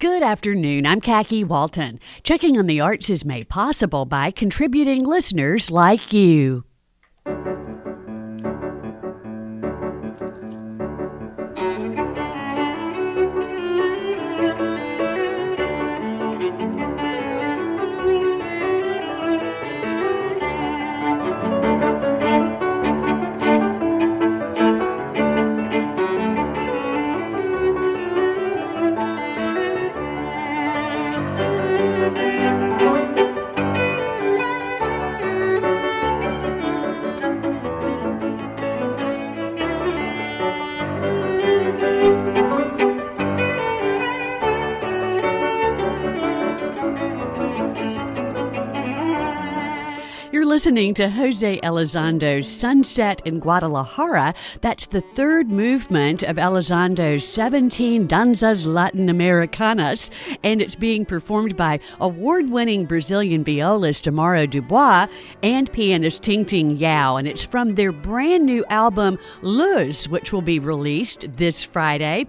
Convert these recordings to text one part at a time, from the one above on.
Good afternoon. I'm Kacky Walton. Checking on the Arts is made possible by contributing listeners like you. Listening to Jose Elizondo's Sunset in Guadalajara. That's the third movement of Elizondo's 17 Danzas Latinoamericanas, and it's being performed by award-winning Brazilian violist Amaro Dubois and pianist Ting Ting Yao, and it's from their brand new album Luz, which will be released this Friday.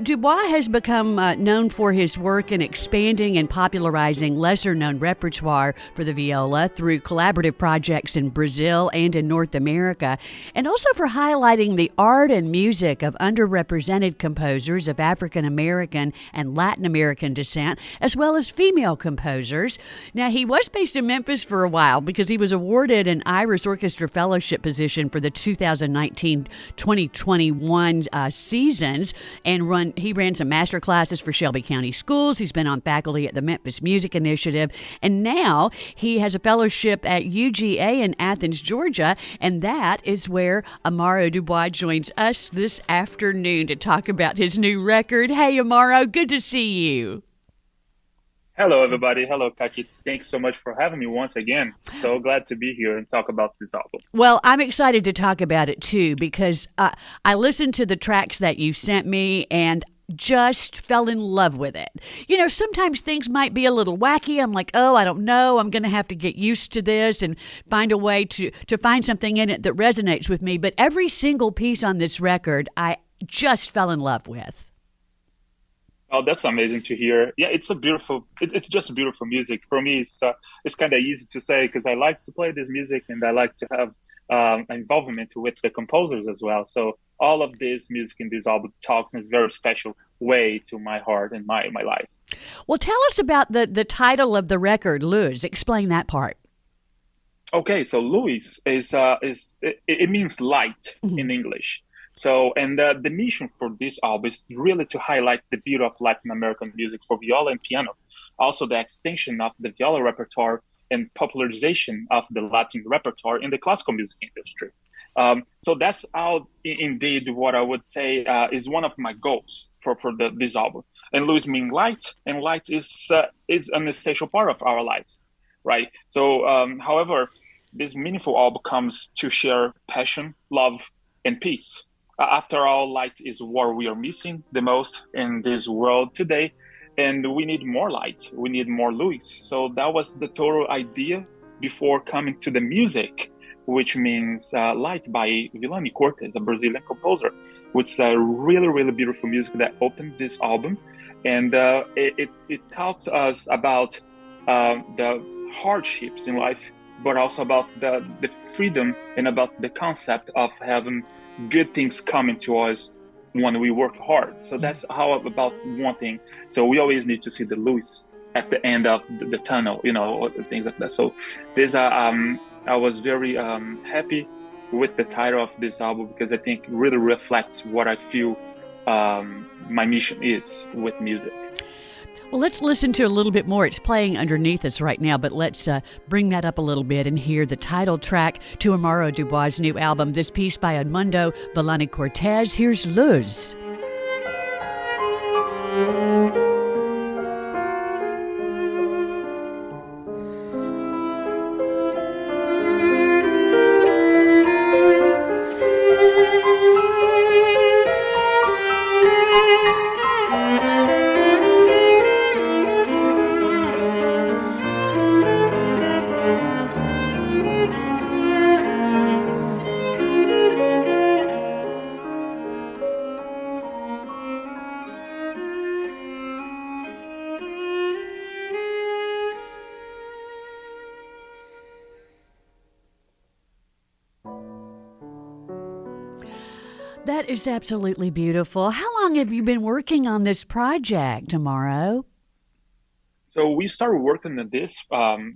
Dubois has become known for his work in expanding and popularizing lesser-known repertoire for the viola through collaborative projects in Brazil and in North America, and also for highlighting the art and music of underrepresented composers of African American and Latin American descent, as well as female composers. Now, he was based in Memphis for a while because he was awarded an Iris Orchestra Fellowship position for the 2019-2021 seasons, and he ran some master classes for Shelby County Schools. He's been on faculty at the Memphis Music Initiative, and now he has a fellowship at UGA in Athens, Georgia, and that is where Amaro Dubois joins us this afternoon to talk about his new record. Hey, Amaro, good to see you. Hello, everybody. Hello, Kacky. Thanks so much for having me once again. So glad to be here and talk about this album. Well, I'm excited to talk about it, too, because I listened to the tracks that you sent me, and just fell in love with it. You know, sometimes things might be a little wacky. I'm like, oh, I don't know. I'm going to have to get used to this and find a way to find something in it that resonates with me. But every single piece on this record, I just fell in love with. Oh, that's amazing to hear. Yeah, it's just beautiful music. For me, it's kind of easy to say because I like to play this music and I like to have involvement with the composers as well. So all of this music in this album talks in a very special way to my heart and my life. Well, tell us about the title of the record, Luz. Explain that part. Okay, so Luz it means light in English. So, and the mission for this album is really to highlight the beauty of Latin American music for viola and piano, also the extension of the viola repertoire and popularization of the Latin repertoire in the classical music industry. So that's indeed what I would say is one of my goals for this album. And Luz means light, and light is an essential part of our lives, right? So, however, this meaningful album comes to share passion, love, and peace. After all, light is what we are missing the most in this world today. And we need more light. We need more Luz. So that was the total idea before coming to the music, which means Light by Villani Cortes, a Brazilian composer, which is a really, really beautiful music that opened this album. And it talks to us about the hardships in life, but also about the freedom and about the concept of having good things coming to us when we work hard. So that's how about one thing. So we always need to see the Luz at the end of the tunnel, you know, or things like that. So there's I was very happy with the title of this album because I think it really reflects what I feel my mission is with music. Well, let's listen to a little bit more. It's playing underneath us right now, but let's bring that up a little bit and hear the title track to Amaro Dubois' new album, this piece by Edmundo Villani Cortes. Here's Luz. That is absolutely beautiful. How long have you been working on this project, Amaro? So we started working on this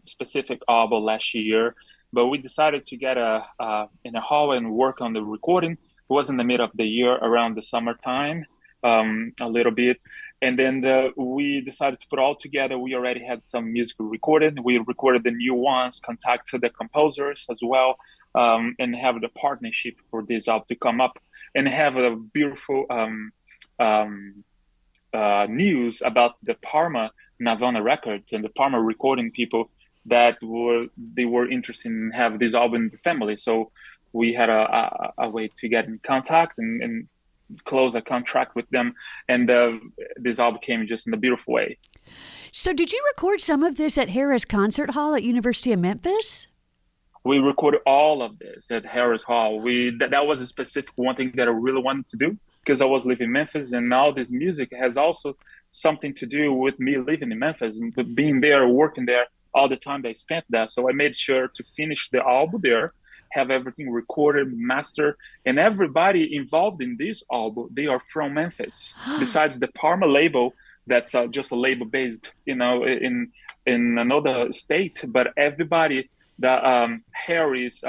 specific album last year, but we decided to get in a hall and work on the recording. It was in the middle of the year, around the summertime, a little bit, and then we decided to put all together. We already had some music recorded. We recorded the new ones, contacted the composers as well, and have the partnership for this album to come up and have a beautiful um, news about the Parma Navona Records and the Parma recording people that were interested in have this album in the family. So we had a way to get in contact and close a contract with them, and this album came just in a beautiful way. So, did you record some of this at Harris Concert Hall at University of Memphis? We recorded all of this at Harris Hall. That was a specific one thing that I really wanted to do because I was living in Memphis, and all this music has also something to do with me living in Memphis and being there, working there all the time that I spent there. So I made sure to finish the album there, have everything recorded, mastered, and everybody involved in this album, they are from Memphis. Besides the Parma label, that's just a label based, in another state, but everybody that Harry's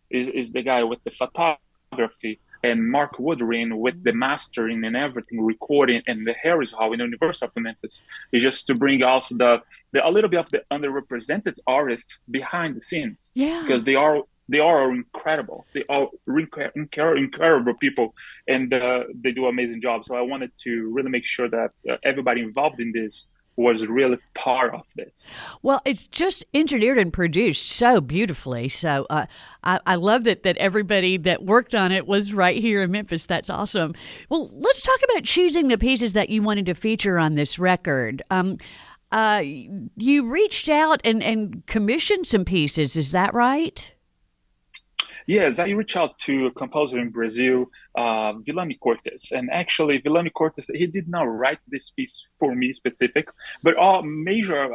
is the guy with the photography, and Mark Woodring with the mastering and everything, recording, and the Harris Hall in the University of Memphis is just to bring also the a little bit of the underrepresented artists behind the scenes, Yeah. because they are incredible. They are incredible people, and they do an amazing job. So I wanted to really make sure that everybody involved in this was really part of this. Well, it's just engineered and produced so beautifully. So I love that everybody that worked on it was right here in Memphis. That's awesome. Well, let's talk about choosing the pieces that you wanted to feature on this record. You reached out and commissioned some pieces. Is that right? Yes, I reached out to a composer in Brazil, Villani Cortes, and actually Villani Cortes, he did not write this piece for me specific, but a major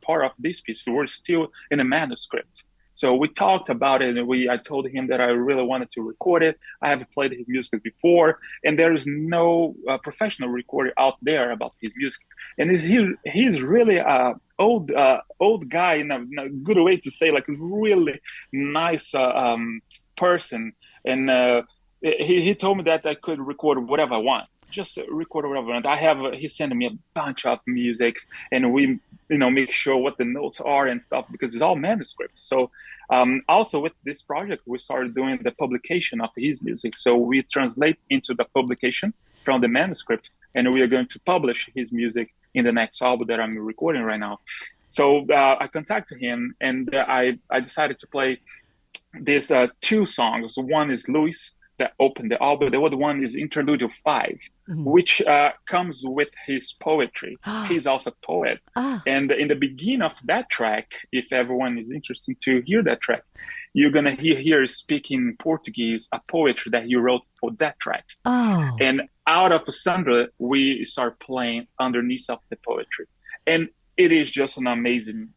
part of this piece were still in a manuscript. So we talked about it, and I told him that I really wanted to record it. I have played his music before, and there is no professional recorder out there about his music. And he's really old guy in a good way to say, like really nice person. And he told me that I could record whatever I want. Just record whatever I want. He sent me a bunch of musics, and we make sure what the notes are and stuff, because it's all manuscripts. So also with this project, we started doing the publication of his music. So we translate into the publication from the manuscript, and we are going to publish his music in the next album that I'm recording right now. So I contacted him, and I decided to play these two songs. One is Luis, that opened the album. The other one is Interlude 5, which comes with his poetry. He's also a poet. And in the beginning of that track, if everyone is interested to hear that track, you're going to hear speaking Portuguese, a poetry that he wrote for that track. And out of Sandra, we start playing underneath of the poetry. And it is just an amazing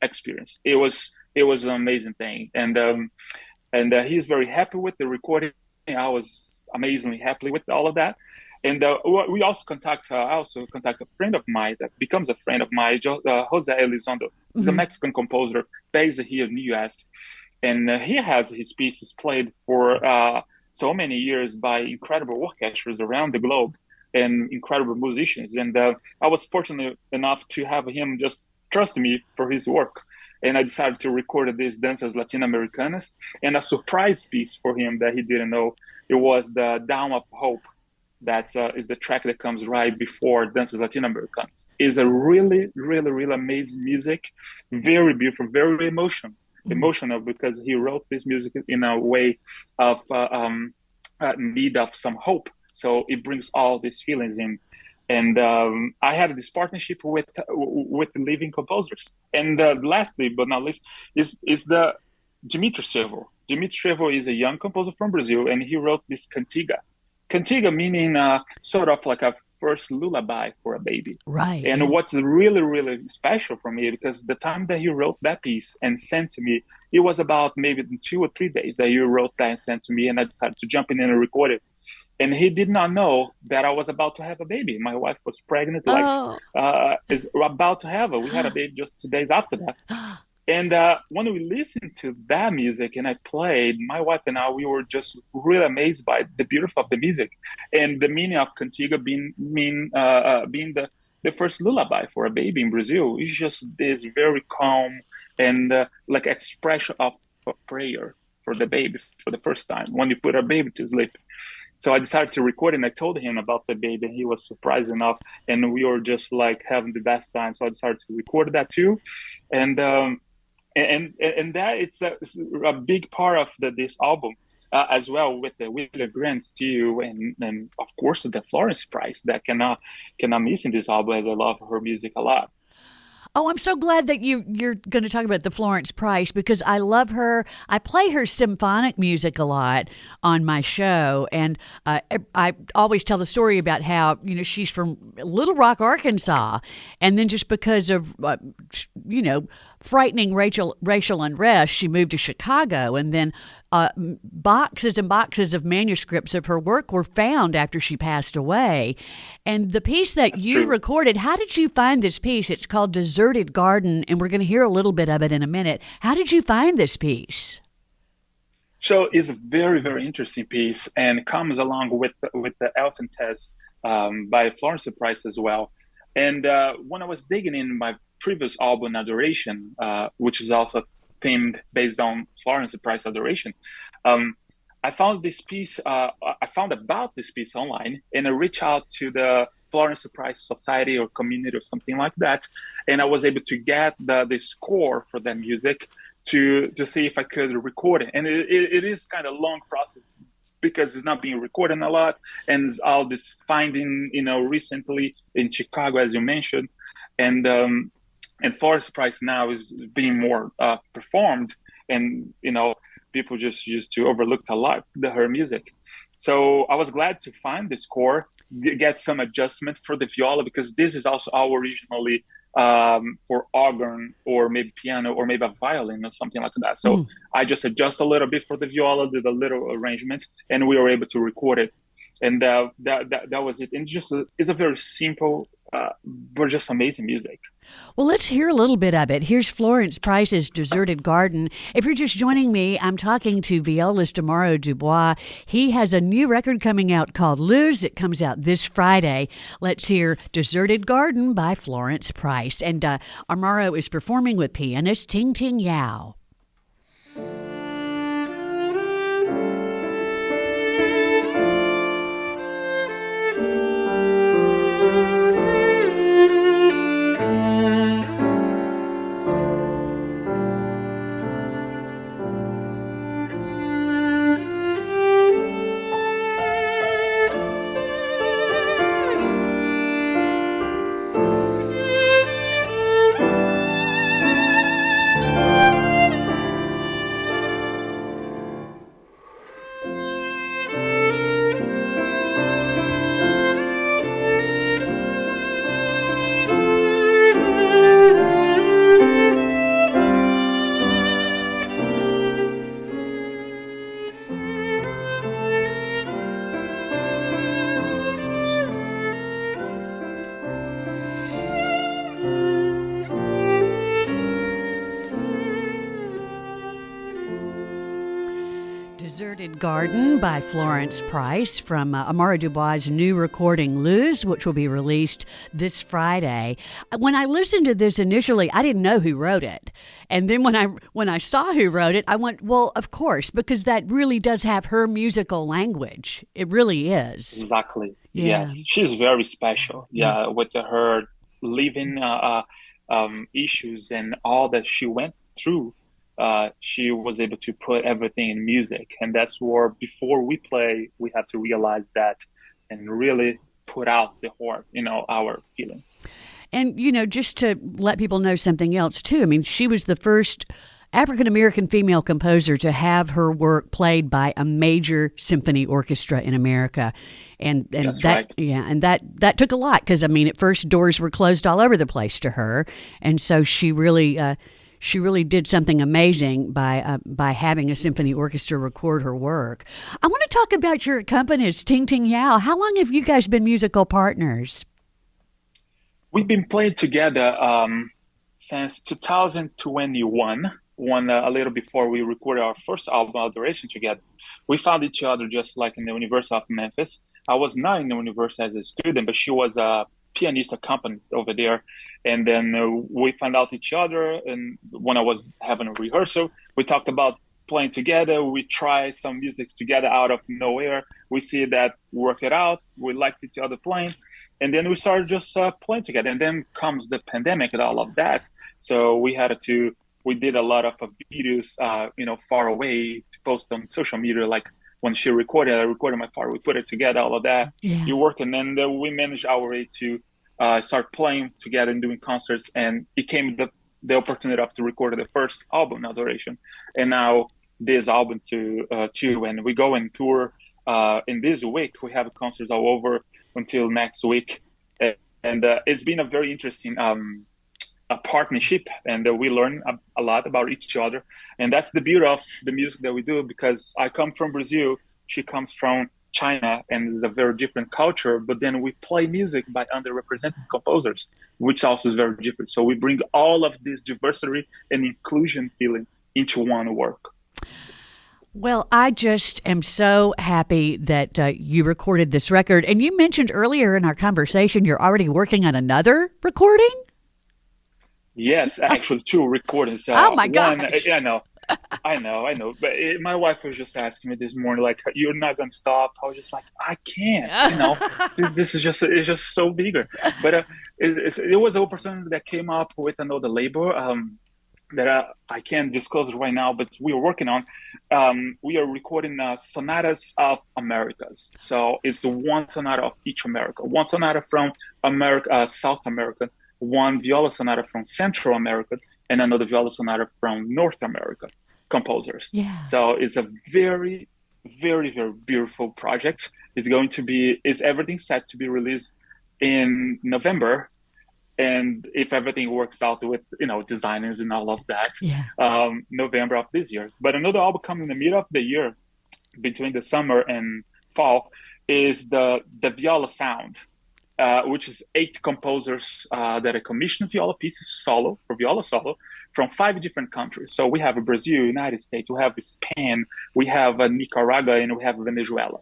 experience. It was an amazing thing. And he's very happy with the recording. I was amazingly happy with all of that. And we also I also contact a friend of mine that becomes a friend of mine, Jose Elizondo. He's a Mexican composer based here in the US. And he has his pieces played for so many years by incredible orchestras around the globe and incredible musicians. And I was fortunate enough to have him just trust me for his work. And I decided to record these Danzas Latino-Americanas, and a surprise piece for him that he didn't know. It was the Down of Hope. That is the track that comes right before Danzas Latino-Americanas. It's a really, really, really amazing music, very beautiful, very emotional, because he wrote this music in a way of need of some hope. So it brings all these feelings in. And I had this partnership with living composers. And lastly, but not least, is the Dimitri Trevo. Dimitri Trevo is a young composer from Brazil, and he wrote this cantiga. Cantiga meaning sort of like a first lullaby for a baby. Right. And Yeah. what's really, really special for me, because the time that he wrote that piece and sent to me, it was about maybe 2 or 3 days that you wrote that and sent to me, and I decided to jump in and record it. And he did not know that I was about to have a baby. My wife was pregnant, like Oh. is about to have it. We had a baby just 2 days after that. And when we listened to that music and I played, my wife and I, we were just really amazed by the beauty of the music and the meaning of Cantiga being the first lullaby for a baby in Brazil. It's just this very calm and like expression of prayer for the baby for the first time when you put a baby to sleep. So I decided to record it, and I told him about the baby, and he was surprised enough, and we were just like having the best time. So I decided to record that too, and that it's a big part of this album as well, with the grand steel and of course the Florence Price that cannot miss in this album, as I love her music a lot. Oh, I'm so glad that you're going to talk about the Florence Price because I love her. I play her symphonic music a lot on my show, and I always tell the story about how she's from Little Rock, Arkansas, and then just because of frightening racial unrest, she moved to Chicago, and then boxes and boxes of manuscripts of her work were found after she passed away. And the piece that That's you true. recorded, how did you find this piece? It's called Deserted Garden, and we're going to hear a little bit of it in a minute. How did you find this piece? So it's a very, very interesting piece, and comes along with the Elephant Test by Florence Price as well. And when I was digging in my previous album, Adoration, which is also themed based on Florence Price Adoration, I found this piece. I found about this piece online, and I reached out to the Florence Price Society or community or something like that, and I was able to get the score for that music to see if I could record it. And it is kind of long process because it's not being recorded a lot, and it's all this finding recently in Chicago, as you mentioned, and Florence Price now is being more performed, and people just used to overlook a lot her music. So I was glad to find the score, get some adjustment for the viola, because this is also how originally for organ or maybe piano or maybe a violin or something like that. So I just adjust a little bit for the viola, did a little arrangement, and we were able to record it. And that was it. And just it's a very simple, but just amazing music. Well, let's hear a little bit of it. Here's Florence Price's Deserted Garden. If you're just joining me, I'm talking to violist Amaro Dubois. He has a new record coming out called Lose. It comes out this Friday. Let's hear Deserted Garden by Florence Price. And Amaro is performing with pianist Ting Ting Yao. Deserted Garden by Florence Price from Amaro Dubois' new recording, Lose, which will be released this Friday. When I listened to this initially, I didn't know who wrote it. And then when I saw who wrote it, I went, well, of course, because that really does have her musical language. It really is. Exactly. Yeah. Yes, she's very special. Yeah, with her living issues and all that she went through. She was able to put everything in music, and that's where before we play, we have to realize that and really put out the heart, our feelings. And, just to let people know something else, too. I mean, she was the first African-American female composer to have her work played by a major symphony orchestra in America. And That's that right. yeah, and that took a lot because I mean at first doors were closed all over the place to her, and so she really did something amazing by having a symphony orchestra record her work. I want to talk about your accompanist, Ting Ting Yao. How long have you guys been musical partners? We've been playing together since 2021, a little before we recorded our first album, Adoration, together. We found each other just like in the University of Memphis. I was not in the university as a student, but she was a pianist accompanist over there. And then we found out each other. And when I was having a rehearsal, we talked about playing together. We tried some music together out of nowhere. We see that work it out. We liked each other playing. And then we started just playing together. And then comes the pandemic and all of that. So we did a lot of videos, far away to post on social media. Like when she recorded, I recorded my part. We put it together, all of that. Yeah. You work, and then we managed our way to start playing together and doing concerts. And it came the opportunity to record the first album, Adoration, and now this album too. And we go and tour. In this week, we have concerts all over until next week, and it's been a very interesting a partnership, and we learn a lot about each other. And that's the beauty of the music that we do, because I come from Brazil, she comes from China, and it's a very different culture, but then we play music by underrepresented composers, which also is very different. So we bring all of this diversity and inclusion feeling into one work. Well, I just am so happy that you recorded this record. And you mentioned earlier in our conversation you're already working on another recording? Yes, actually, two recordings. Oh my One, gosh. I know. But my wife was just asking me this morning, like, "You're not gonna stop?" I was just like, "I can't." This is just it's just so bigger. But it was an opportunity that came up with another label that I can't disclose it right now, but we are working on. We are recording sonatas of Americas. So it's one sonata of each America, one sonata from America, South America, one viola sonata from Central America, and another viola sonata from North America composers. Yeah. So it's a very, very, very beautiful project. Is everything set to be released in November? And if everything works out with, designers and all of that, Yeah. November of this year. But another album coming in the middle of the year, between the summer and fall, is the Viola Sound, which is 8 composers that are commissioned viola pieces solo from 5 different countries. So we have Brazil, United States, we have Spain, we have Nicaragua, and we have Venezuela.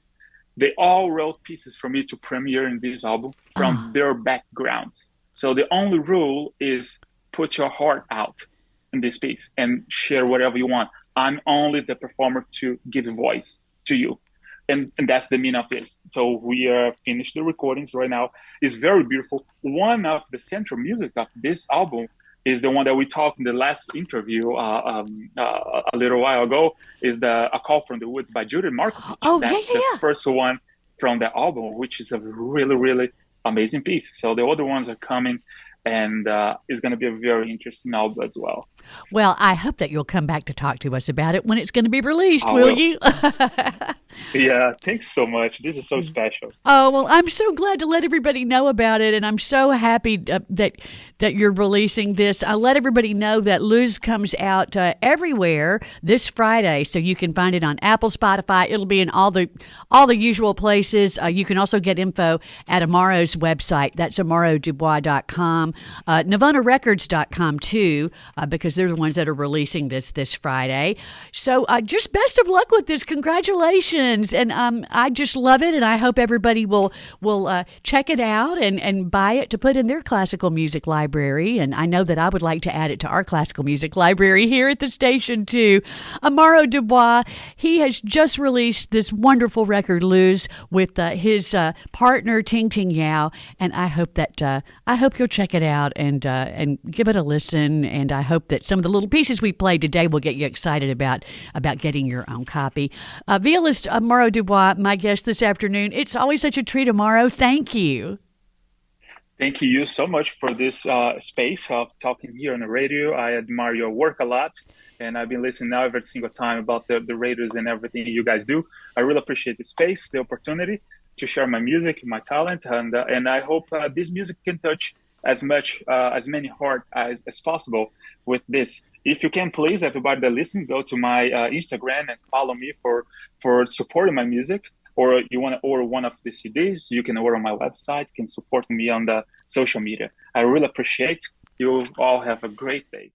They all wrote pieces for me to premiere in this album from their backgrounds. So the only rule is put your heart out in this piece and share whatever you want. I'm only the performer to give a voice to you. And that's the meaning of this. So we are finished the recordings right now. It's very beautiful. One of the central music of this album is the one that we talked in the last interview a little while ago, is A Call from the Woods by Judith Markovich. Oh, That's the first one from the album, which is a really, really amazing piece. So the other ones are coming, and it's going to be a very interesting album as well. Well, I hope that you'll come back to talk to us about it when it's going to be released, will you? Yeah, thanks so much. This is so special. Oh, well, I'm so glad to let everybody know about it, and I'm so happy that you're releasing this. I'll let everybody know that Luz comes out everywhere this Friday, so you can find it on Apple, Spotify. It'll be in all the usual places. You can also get info at Amaro's website. That's amarodubois.com, NirvanaRecords.com too, because they're the ones that are releasing this Friday. So just best of luck with this. Congratulations. And I just love it, and I hope everybody will check it out and buy it to put in their classical music library. And I know that I would like to add it to our classical music library here at the station too. Amaro Dubois, he has just released this wonderful record, Luz, with his partner Ting Ting Yao, and I hope you'll check it out and give it a listen. And I hope that some of the little pieces we played today will get you excited about getting your own copy. Violist Amaro Dubois, my guest this afternoon. It's always such a treat, Amaro. Thank you. Thank you so much for this space of talking here on the radio. I admire your work a lot, and I've been listening now every single time about the radios and everything you guys do. I really appreciate the space, the opportunity to share my music, my talent, and I hope this music can touch as many heart as possible with this. If you can, please, everybody that listen, go to my Instagram and follow me for supporting my music, or you want to order one of the CDs, you can order on my website, can support me on the social media. I really appreciate you all. Have a great day.